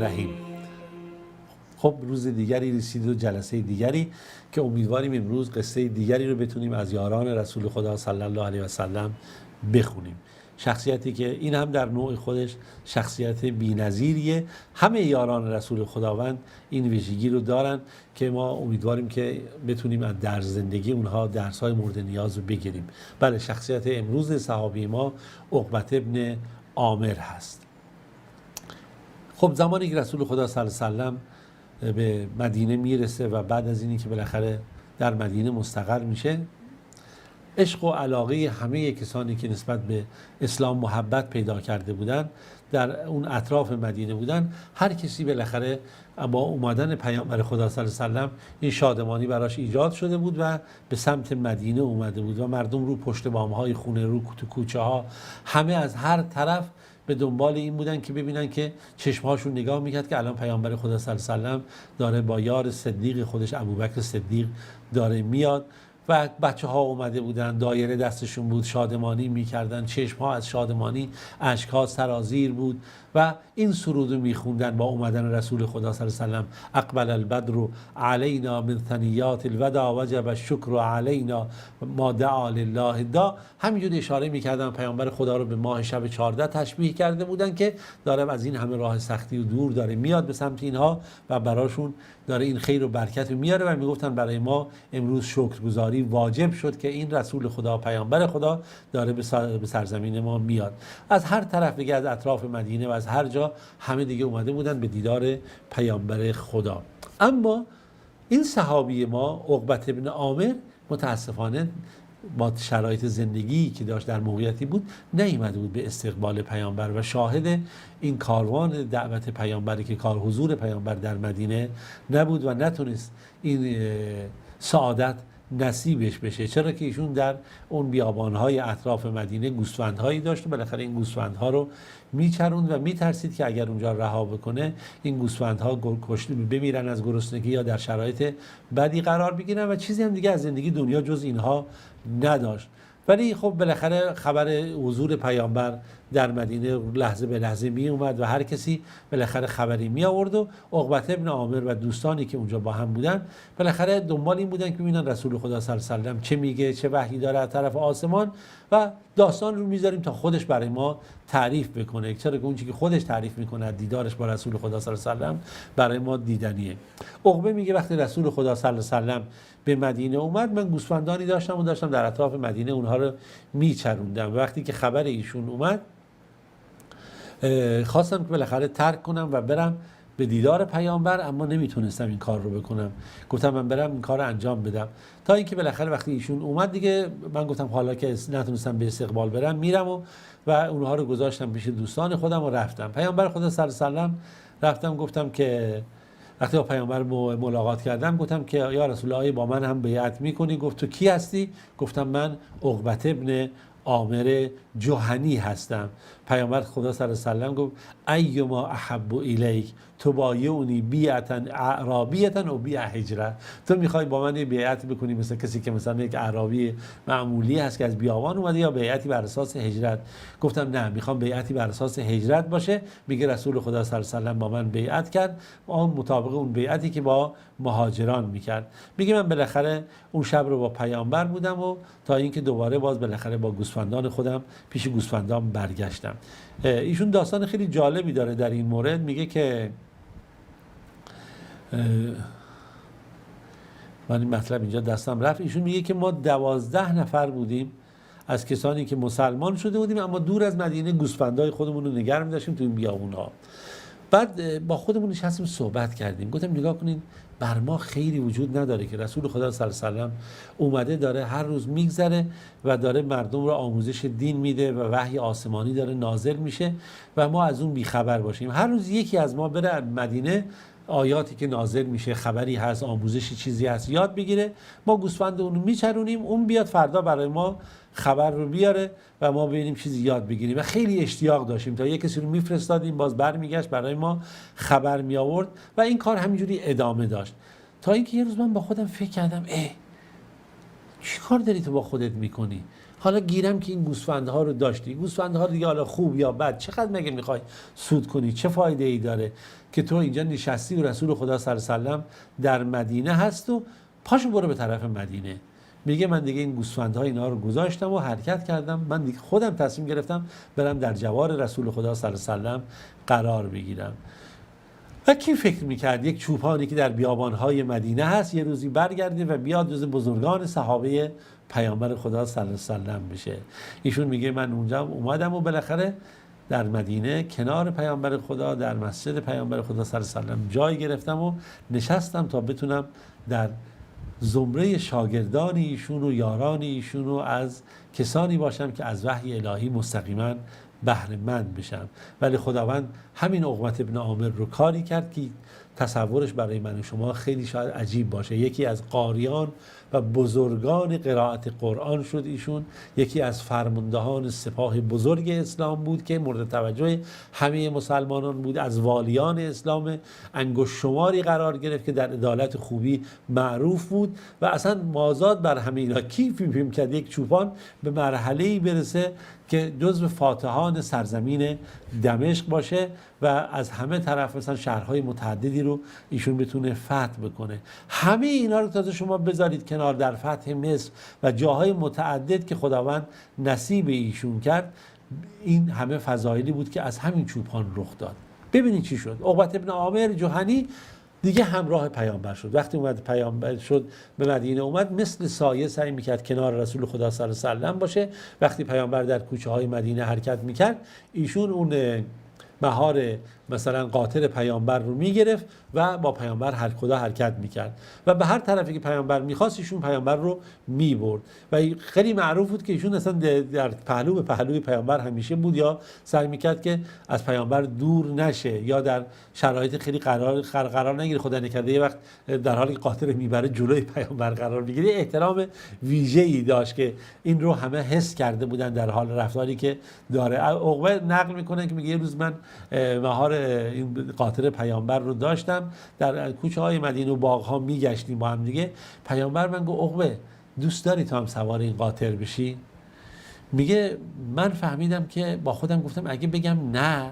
الرحیم. خب روز دیگری رسید و جلسه دیگری که امیدواریم امروز قصه دیگری رو بتونیم از یاران رسول خدا صلی الله علیه و سلم بخونیم. شخصیتی که این هم در نوع خودش شخصیت بی‌نظیریه. همه یاران رسول خداوند این ویژگی رو دارن که ما امیدواریم که بتونیم از در زندگی اونها درس‌های مورد نیاز رو بگیریم. بله، شخصیت امروز صحابی ما عقبة ابن عامر هست. خب زمانی که رسول خدا صلی الله علیه و سلم به مدینه میرسه و بعد از اینی که بالاخره در مدینه مستقر میشه، عشق و علاقه همه کسانی که نسبت به اسلام محبت پیدا کرده بودن در اون اطراف مدینه بودن، هر کسی بالاخره با اومدن پیامبر خدا صلی الله علیه و سلم این شادمانی براش ایجاد شده بود و به سمت مدینه اومده بود و مردم رو پشت بام‌های خونه، رو تو کوچه ها، همه از هر طرف به دنبال این بودن که ببینن که چشمهاشون نگاه میکرد که الان پیامبر خدا صلی الله علیه و سلم داره با یار صدیق خودش ابوبکر صدیق داره میاد و بچه ها اومده بودن، دایره دستشون بود، شادمانی میکردن، چشم ها از شادمانی اشک ها سرازیر بود و این سرود رو میخوندن با اومدن رسول خدا صلی الله علیه و سلم: اقبل البدر علینا من ثنیات الوداع وجب الشکر علینا ما دعا لله دا. همینجور اشاره میکردن پیامبر خدا رو به ماه شب 14 تشبیه کرده بودن که داره از این همه راه سختی و دور داره میاد به سمت اینها و براشون داره این خیر و برکت رو میاره و میگفتن برای ما امروز شکرگزاری واجب شد که این رسول خدا، پیامبر خدا داره به سرزمین ما میاد. از هر طرف دیگه، از اطراف مدینه و از هر جا، همه دیگه اومده بودن به دیدار پیامبر خدا. اما این صحابی ما عقبة ابن عامر متاسفانه با شرایط زندگی که داشت در موقعیتی بود نیامده بود به استقبال پیامبر و شاهد این کاروان دعوت پیامبری که کار حضور پیامبر در مدینه نبود و نتونست این سعادت نصیبش بشه. چرا که ایشون در اون بیابانهای اطراف مدینه گوسفندهایی داشت و بالاخره این گوسفندها رو میچروند و میترسید که اگر اونجا رها بکنه این گوسفندها کشته بمیرن از گرسنگی یا در شرایط بدی قرار بگیرن و چیزی هم دیگه از زندگی دنیا جز اینها نداشت. ولی خب بالاخره خبر حضور پیامبر در مدینه لحظه به لحظه می اومد و هر کسی بالاخره خبری می آورد و عقبة ابن عامر و دوستانی که اونجا با هم بودن بالاخره دنبال این بودن که ببینن رسول خدا صلی الله علیه و سلم چه میگه، چه وحی داره از طرف آسمان و داستان رو میذاریم تا خودش برای ما تعریف بکنه. چرا که اون چیزی که خودش تعریف میکنه دیدارش با رسول خدا صلی الله علیه و سلم برای ما دیدنیه. عقبه میگه وقتی رسول خدا صلی الله علیه و سلم به مدینه اومد، من گوسفندانی داشتم در اطراف مدینه اونها رو میچروندم. وقتی که خبر ایشون اومد خواستم که بالاخره ترک کنم و برم به دیدار پیامبر، اما نمیتونستم این کار رو بکنم. گفتم من برم این کار رو انجام بدم، تا اینکه بالاخره وقتی ایشون اومد دیگه من گفتم حالا که نتونستم به استقبال برم میرم و اونها رو گذاشتم پیش دوستان خودم و رفتم. پیامبر خدا صلی الله علیه و سلم رفتم، گفتم که وقتی با پیامبر ملاقات کردم گفتم که یا رسول الله با من هم بیعت میکنی؟ گفت تو کی هستی؟ گفتم من عقبة ابن عامر جهنی هستم. پیامبر خدا صلی الله علیه و سلم گفت ایما احب الیک تبایعنی بیعتا اعرابیتا و بیع هجره. تو میخوای با من بیعت بکنی مثل کسی که مثلا یک اعرابی معمولی هست که از بیابان اومده، یا بیعتی بر اساس هجرت؟ گفتم نه، میخوام بیعتی بر اساس هجرت باشه. میگه رسول خدا صلی الله علیه و سلم با من بیعت کرد، اون مطابق اون بیعتی که با مهاجران میکرد. میگه من بالاخره اون شب رو با پیامبر بودم و تا اینکه دوباره باز بالاخره با گوسفندان خودم پیش گوسفندان برگشتم. ایشون داستان خیلی جالبی داره در این مورد. میگه که من این مطلب اینجا دستم رفت. ایشون میگه که ما 12 نفر بودیم از کسانی که مسلمان شده بودیم، اما دور از مدینه گوسفندای خودمون رو نگه می‌داشتیم تو این بیابون‌ها. بعد با خودمون نشستیم صحبت کردیم. گفتم نگاه کنین، بر ما خیری وجود نداره که رسول خدا صلی الله علیه و سلم اومده داره هر روز میگذره و داره مردم رو آموزش دین میده و وحی آسمانی داره نازل میشه و ما از اون بیخبر باشیم. هر روز یکی از ما بره مدینه، آیاتی که نازل میشه، خبری هست، آموزشی چیزی هست، یاد بگیره، ما گوسفند اون میچرونیم، اون بیاد فردا برای ما خبر رو بیاره و ما ببینیم چیزی یاد بگیریم. و خیلی اشتیاق داشتیم تا یک کسی رو میفرستادیم، باز برمیگشت برای ما خبر می آورد و این کار همینجوری ادامه داشت. تا اینکه یه روز من با خودم فکر کردم چی کار داری تو با خودت میکنی؟ حالا گیرم که این گوسفندها رو داشتی، گوسفندها دیگه حالا خوب یا بد چقدر مگه میخوای سود کنی، چه فایده ای داره که تو اینجا نشستی و رسول خدا صلی الله علیه و سلم در مدینه هست و پاشو برو به طرف مدینه. میگه من دیگه این گوسفندها اینا رو گذاشتم و حرکت کردم، من دیگه خودم تصمیم گرفتم برم در جوار رسول خدا صلی الله علیه و سلم قرار بگیرم. و کی فکر میکرد یک چوپانی که در بیابانهای مدینه هست یه روزی برگرده و بیاد جز بزرگان صحابه پیامبر خدا صلی الله علیه و سلم بشه. ایشون میگه من اونجا اومدم و بالاخره در مدینه کنار پیامبر خدا در مسجد پیامبر خدا صلی الله علیه و سلم جای گرفتم و نشستم تا بتونم در زمره شاگردان ایشون و یاران ایشون و از کسانی باشم که از وحی الهی مستقیما بهره مند بشم. ولی خداوند همین عقبة ابن عامر رو کاری کرد که تصورش برای من و شما خیلی شاید عجیب باشه. یکی از قاریان و بزرگان قرائت قرآن شد ایشون، یکی از فرماندهان سپاه بزرگ اسلام بود که مورد توجه همه مسلمانان بود، از والیان اسلام انگشت شماری قرار گرفت که در عدالت خوبی معروف بود و اصلا مازاد بر همه اینا. کی فکر کرد یک چوپان به مرحله‌ای برسه که جزو فاتحان سرزمین دمشق باشه و از همه طرف مثلا شهرهای متعددی رو ایشون بتونه فتح بکنه. همه اینا رو تازه شما بذارید کنار در فتح مصر و جاهای متعدد که خداوند نصیب ایشون کرد، این همه فضایلی بود که از همین چوپان رخ داد. ببینید چی شد. عقبة ابن عامر جهنی دیگه همراه پیامبر شد. وقتی اومد پیامبر شد به مدینه اومد مثل سایه سعی میکرد کنار رسول خدا صلی الله علیه و سلم باشه. وقتی پیامبر در کوچه های مدینه حرکت میکرد ایشون اون مهار مثلا قاطر پیامبر رو میگرفت و با پیامبر هر کجا حرکت میکرد و به هر طرفی که پیامبر میخواست ایشون پیامبر رو میبرد و خیلی معروف بود که ایشون اصلا در پهلو به پهلوی پیامبر همیشه بود یا سعی میکرد که از پیامبر دور نشه یا در شرایط خیلی قرار نگیره. خدا نکرده یه وقت در حالی که قاطر میبره جلوی پیامبر قرار بگیره. احترام ویژه‌ای داشت که این رو همه حس کرده بودن در حال رفتاری که داره. عقبه نقل میکنه که میگه یه روز من مهار این قاطر پیامبر رو داشتم، در کوچه های مدینه و باغ ها میگشتیم با هم دیگه. پیامبر من گفت عقبه دوست داری تو هم سوار این قاطر بشی؟ میگه من فهمیدم که با خودم گفتم اگه بگم نه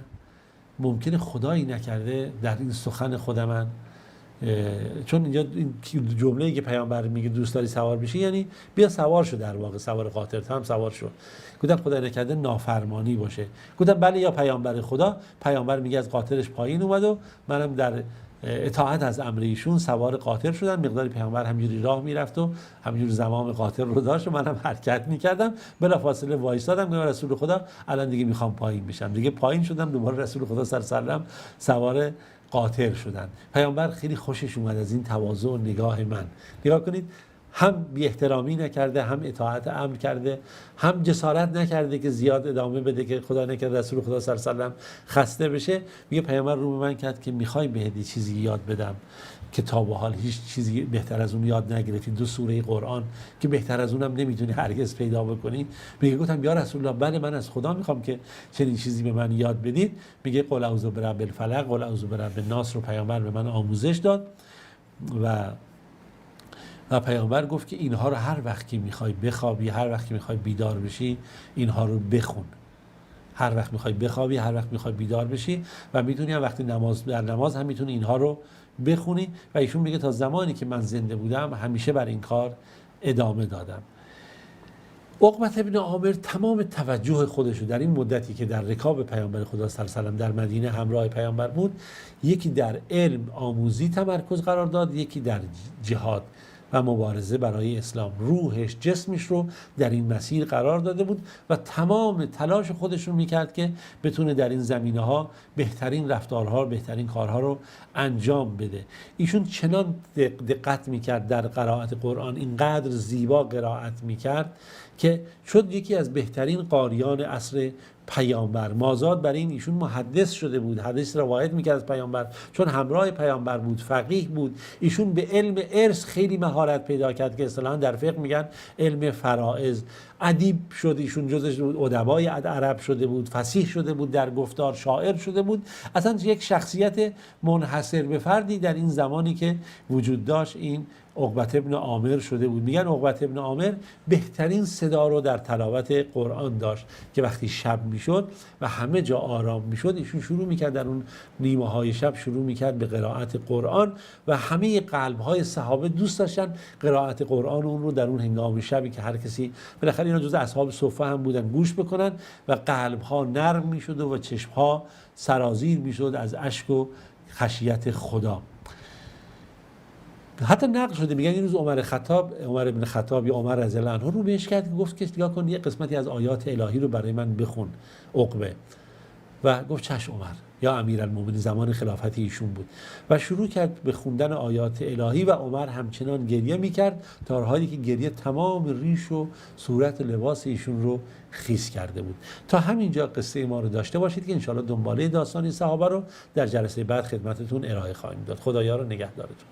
ممکنه خدایی نکرده در این سخن خودم من، چون اینجا این جمله‌ای که پیامبر میگه دوست داری سوار بشی یعنی بیا سوار شو، در واقع سوار قاطر هم سوار شو. گفتم خدا نکرده نافرمانی باشه. گفتم بله یا پیامبر خدا. پیامبر میگه از قاطرش پایین اومد و منم در اطاعت از امر ایشون سوار قاطر شدم. مقداری پیامبر همینجوری راه میرفت و همینجوری زمام قاطر رو داشت و منم حرکت میکردم. بلافاصله وایسادم گفتم رسول خدا الان دیگه میخوام پایین بشم. دیگه پایین شدم، دوباره رسول خدا صلی الله علیه و سلم سوار قاطر شدن. پیامبر خیلی خوشش اومد از این تواضع و نگاه من. نگاه کنید، هم بی احترامی نکرده، هم اطاعت امر کرده، هم جسارت نکرده که زیاد ادامه بده که خدا نکرده رسول خدا صلی الله علیه و سلم خسته بشه. میگه پیامبر رو به من کرد که میخوای بهت چیزی یاد بدم که تا به حال هیچ چیزی بهتر از اون یاد نگرفتی، 2 سوره قرآن که بهتر از اونم نمیتونی هرگز پیدا بکنی. میگه گفتم یا رسول الله بله من از خدا میخوام که چنین چیزی به من یاد بدید. میگه قل اعوذ برب الفلق قل اعوذ برب الناس رو پیامبر به من آموزش داد و پیامبر گفت که اینها رو هر وقت که میخوای بخوابی، هر وقت که میخوای بیدار بشی اینها رو بخون. هر وقت میخوای بخوابی، هر وقت میخوای بیدار بشی و میتونی وقتی در نماز هم میتونی اینها رو بخونی. و ایشون میگه تا زمانی که من زنده بودم همیشه بر این کار ادامه دادم. عقبة ابن عامر تمام توجه خودشو در این مدتی که در رکاب پیامبر خدا صلی الله علیه و سلم در مدینه همراه پیامبر بود، یکی در علم آموزی تمرکز قرار داد، یکی در جهاد و مبارزه برای اسلام. روحش جسمش رو در این مسیر قرار داده بود و تمام تلاش خودش رو میکرد که بتونه در این زمینه ها بهترین رفتارها، بهترین کارها رو انجام بده. ایشون چنان دقت میکرد در قرائت قرآن، اینقدر زیبا قرائت میکرد که شد یکی از بهترین قاریان عصر پیامبر. مازاد بر این ایشون محدث شده بود، حدیث روایت میکرد از پیامبر، چون همراه پیامبر بود، فقیه بود. ایشون به علم ارث خیلی مهارت پیدا کرد که اصطلاحاً در فقه میگن علم فرائض. ادیب شد، ایشون جزش بود ادبای عرب شده بود، فصیح شده بود، در گفتار شاعر شده بود. اصلا یک شخصیت منحصر به فردی در این زمانی که وجود داشت این عقبة ابن عامر شده بود. میگن عقبة ابن عامر بهترین صدا رو در تلاوت قرآن داشت که وقتی شب میشد و همه جا آرام میشد، ایشون شروع میکرد در اون نیمه های شب شروع میکرد به قرائت قرآن و همه قلب های صحابه دوست داشتن قرائت قرآن اون رو در اون هنگام شبی که هر کسی، بالاخره اینا جزء اصحاب صفه هم بودن، گوش بکنن و قلب ها نرم میشد و چشم ها سرازیر میشد از اشک و خشیت خدا. حتی نقل شده، میگن این روز عمر ابن خطاب یا عمر رضی الله عنه رو بهش کرد، گفت که نگاه کن یه قسمتی از آیات الهی رو برای من بخون عقبه، و گفت چشم عمر، یا امیرالمومنین، زمان خلافت ایشون بود و شروع کرد به خوندن آیات الهی و عمر همچنان گریه میکرد تا حالی که گریه تمام ریش و صورت لباس ایشون رو خیس کرده بود. تا همینجا قصه ما رو داشته باشید که انشاءالله دنباله داستان صحابه رو در جلسه بعد خدمتتون ارائه خواهیم داد. خدایا رو نگهدارتون.